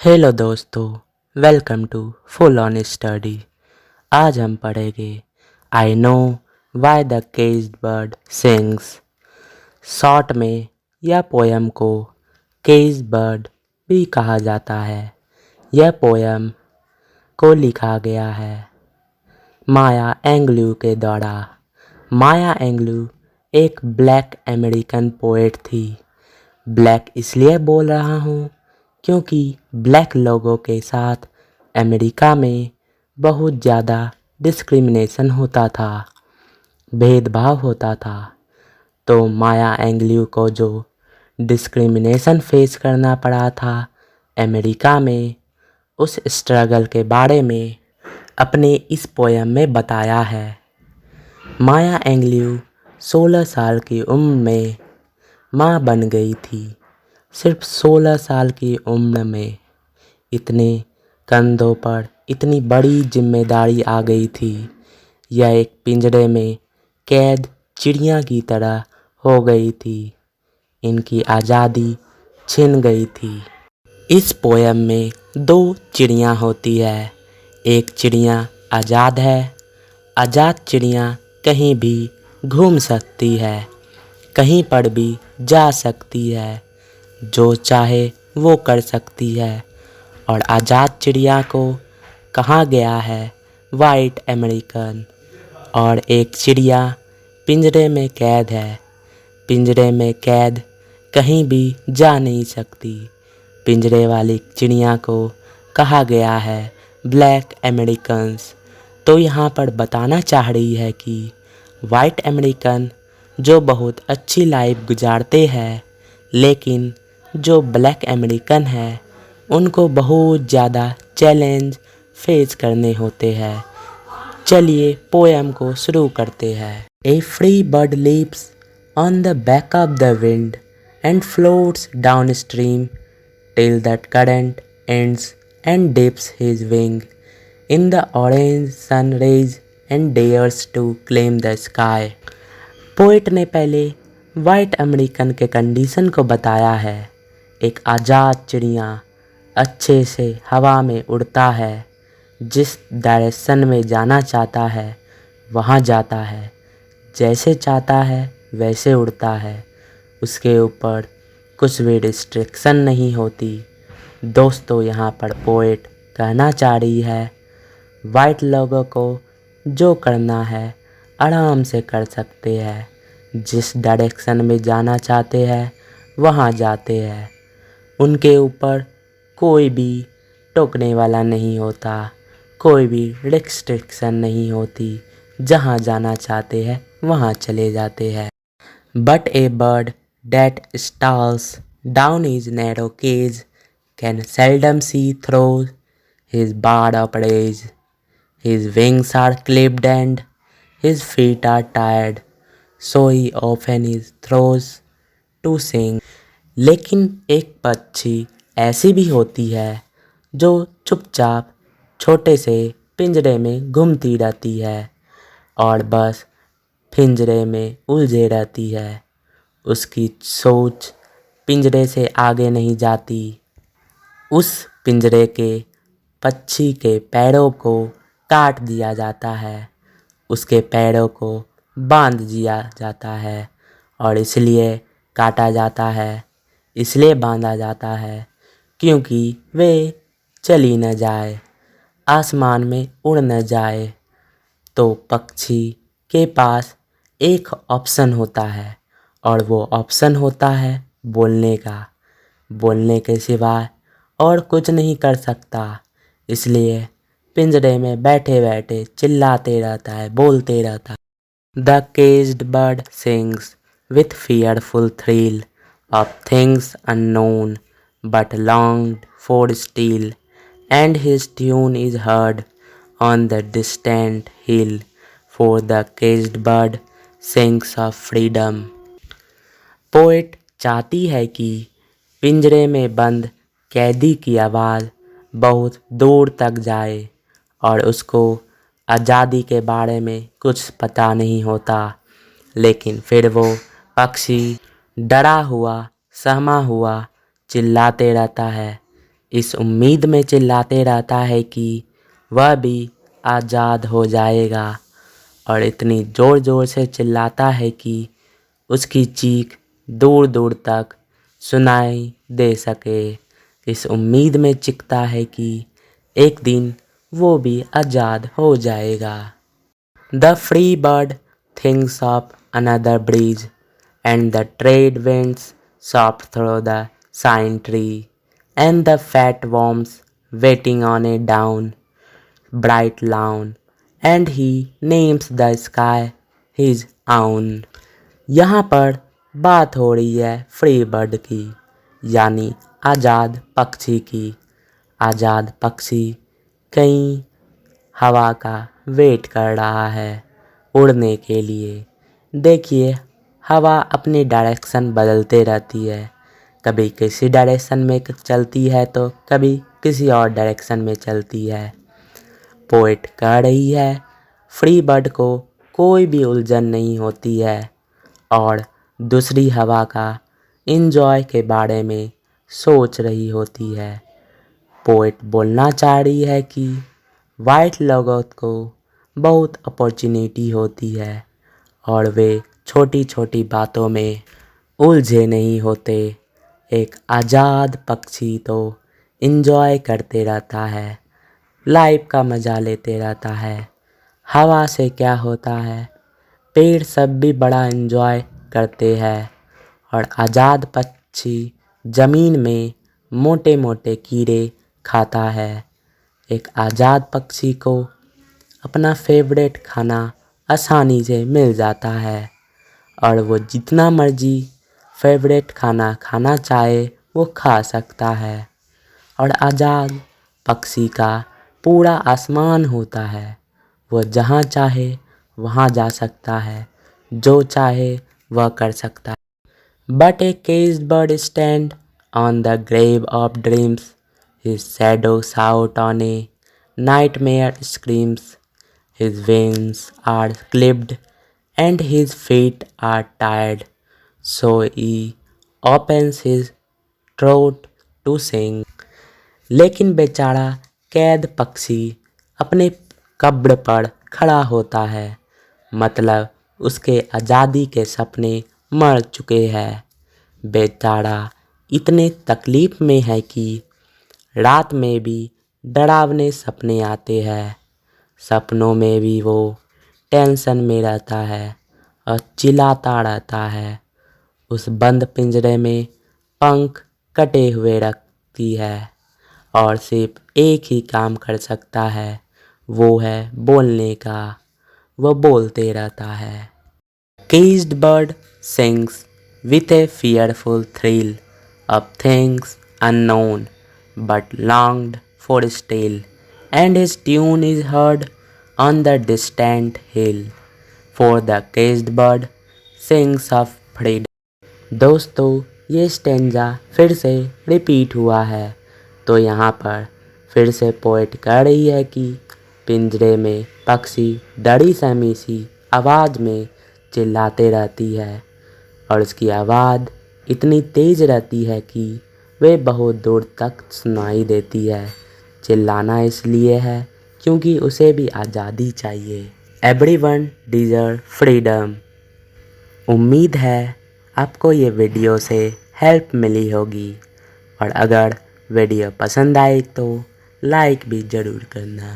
Hello दोस्तों, welcome to full on study. आज हम पढ़ेंगे I know why the caged bird sings. Short में यह पोयम को केज्ड बर्ड भी कहा जाता है। यह पोयम को लिखा गया है माया एंगलू के द्वारा। माया एंगलू एक ब्लैक अमेरिकन पोएट थी। ब्लैक इसलिए बोल रहा हूँ क्योंकि ब्लैक लोगों के साथ अमेरिका में बहुत ज़्यादा डिस्क्रिमिनेशन होता था, भेदभाव होता था। तो माया एंगल्यू को जो डिस्क्रिमिनेशन फेस करना पड़ा था अमेरिका में, उस स्ट्रगल के बारे में अपने इस पोयम में बताया है। माया एंगल्यू 16 साल की उम्र में माँ बन गई थी। सिर्फ 16 साल की उम्र में इतने कंधों पर इतनी बड़ी जिम्मेदारी आ गई थी। यह एक पिंजरे में कैद चिड़िया की तरह हो गई थी। इनकी आज़ादी छिन गई थी। इस पोयम में दो चिड़िया होती है। एक चिड़िया आज़ाद है। आज़ाद चिड़िया कहीं भी घूम सकती है, कहीं पर भी जा सकती है, जो चाहे वो कर सकती है। और आज़ाद चिड़िया को कहा गया है वाइट अमेरिकन। और एक चिड़िया पिंजरे में कैद है। पिंजरे में कैद कहीं भी जा नहीं सकती। पिंजरे वाली चिड़िया को कहा गया है ब्लैक अमेरिकन्स। तो यहाँ पर बताना चाह रही है कि वाइट अमेरिकन जो बहुत अच्छी लाइफ गुजारते हैं, लेकिन जो ब्लैक अमेरिकन है उनको बहुत ज़्यादा चैलेंज फेस करने होते हैं। चलिए पोएम को शुरू करते हैं। A free bird leaps on the back of the wind and floats down stream till that current ends and dips his wing in the orange sun rays and dares to claim the sky. Poet ने पहले white American के condition को बताया है। एक आज़ाद चिड़िया अच्छे से हवा में उड़ता है, जिस डायरेक्शन में जाना चाहता है वहाँ जाता है, जैसे चाहता है वैसे उड़ता है। उसके ऊपर कुछ भी रिस्ट्रिक्शन नहीं होती। दोस्तों, यहाँ पर पोएट कहना चाह रही है वाइट लोगों को जो करना है आराम से कर सकते हैं, जिस डायरेक्शन में जाना चाहते हैं वहाँ जाते हैं। उनके ऊपर कोई भी टोकने वाला नहीं होता, कोई भी रिस्ट्रिक्शन नहीं होती। जहाँ जाना चाहते हैं वहाँ चले जाते हैं। But A bird that stalls down his narrow cage can seldom C through his board of raise. His wings are clipped and his feet are tired, so he often his throws to sing. लेकिन एक पक्षी ऐसी भी होती है जो चुपचाप छोटे से पिंजरे में घूमती रहती है और बस पिंजरे में उलझे रहती है। उसकी सोच पिंजरे से आगे नहीं जाती। उस पिंजरे के पक्षी के पैरों को काट दिया जाता है, उसके पैरों को बांध दिया जाता है। और इसलिए काटा जाता है, इसलिए बांधा जाता है क्योंकि वे चली न जाए, आसमान में उड़ न जाए। तो पक्षी के पास एक ऑप्शन होता है और वो ऑप्शन होता है बोलने का। बोलने के सिवाय और कुछ नहीं कर सकता, इसलिए पिंजरे में बैठे बैठे चिल्लाते रहता है, बोलते रहता है। The caged bird sings with fearful thrill of things unknown, but longed for still, and his tune is heard on the distant hill, for the caged bird sings of freedom. Poet चाहती है कि पिंजरे में बंद कैदी की आवाज़ बहुत दूर तक जाए और उसको आज़ादी के बारे में कुछ पता नहीं होता, लेकिन फिर वो पक्षी डरा हुआ सहमा हुआ चिल्लाते रहता है, इस उम्मीद में चिल्लाते रहता है कि वह भी आज़ाद हो जाएगा और इतनी ज़ोर ज़ोर से चिल्लाता है कि उसकी चीख दूर दूर तक सुनाई दे सके। इस उम्मीद में चीखता है कि एक दिन वो भी आज़ाद हो जाएगा। The free bird thinks of another breeze, and the trade winds soft through the sign tree, and the fat worms waiting on a down bright lawn, and he names the sky his own। यहाँ पर बात हो रही है free bird की, यानी आज़ाद पक्षी की। आज़ाद पक्षी कहीं हवा का वेट कर रहा है उड़ने के लिए। देखिए, हवा अपनी डायरेक्शन बदलते रहती है, कभी किसी डायरेक्शन में चलती है तो कभी किसी और डायरेक्शन में चलती है। पोएट कह रही है फ्री बर्ड को कोई भी उलझन नहीं होती है और दूसरी हवा का इंजॉय के बारे में सोच रही होती है। पोएट बोलना चाह रही है कि वाइट लोगों को बहुत अपॉर्चुनिटी होती है और वे छोटी छोटी बातों में उलझे नहीं होते। एक आज़ाद पक्षी तो इंजॉय करते रहता है, लाइफ का मज़ा लेते रहता है। हवा से क्या होता है, पेड़ सब भी बड़ा इंजॉय करते हैं और आज़ाद पक्षी ज़मीन में मोटे मोटे कीड़े खाता है। एक आज़ाद पक्षी को अपना फेवरेट खाना आसानी से मिल जाता है और वो जितना मर्जी फेवरेट खाना खाना चाहे वो खा सकता है। और आज़ाद पक्षी का पूरा आसमान होता है, वो जहाँ चाहे वहाँ जा सकता है, जो चाहे वह कर सकता है। But a caged bird stand on the grave of dreams, his shadow shout on a nightmare screams, his wings are clipped and his feet are tired, so he opens his throat to sing। लेकिन बेचारा कैद पक्षी अपने कब्र पर खड़ा होता है, मतलब उसके आज़ादी के सपने मर चुके हैं। बेचारा इतने तकलीफ़ में है कि रात में भी डरावने सपने आते हैं। सपनों में भी वो टेंशन में रहता है और चिल्लाता रहता है। उस बंद पिंजरे में पंख कटे हुए रखती है और सिर्फ एक ही काम कर सकता है, वो है बोलने का। वो बोलते रहता है। Caged bird sings with a fearful thrill of things unknown but longed for still, and his tune is heard on the distant hill, for the caged bird sings of freedom। दोस्तों, ये स्टेंजा फिर से repeat हुआ है, तो यहाँ पर फिर से पोएट कह रही है कि पिंजरे में पक्षी डरी सहमी सी आवाज़ में चिल्लाते रहती है और उसकी आवाज़ इतनी तेज़ रहती है कि वे बहुत दूर तक सुनाई देती है। चिल्लाना इसलिए है क्योंकि उसे भी आज़ादी चाहिए। Everyone deserve freedom. उम्मीद है आपको ये वीडियो से हेल्प मिली होगी और अगर वीडियो पसंद आई तो लाइक भी ज़रूर करना।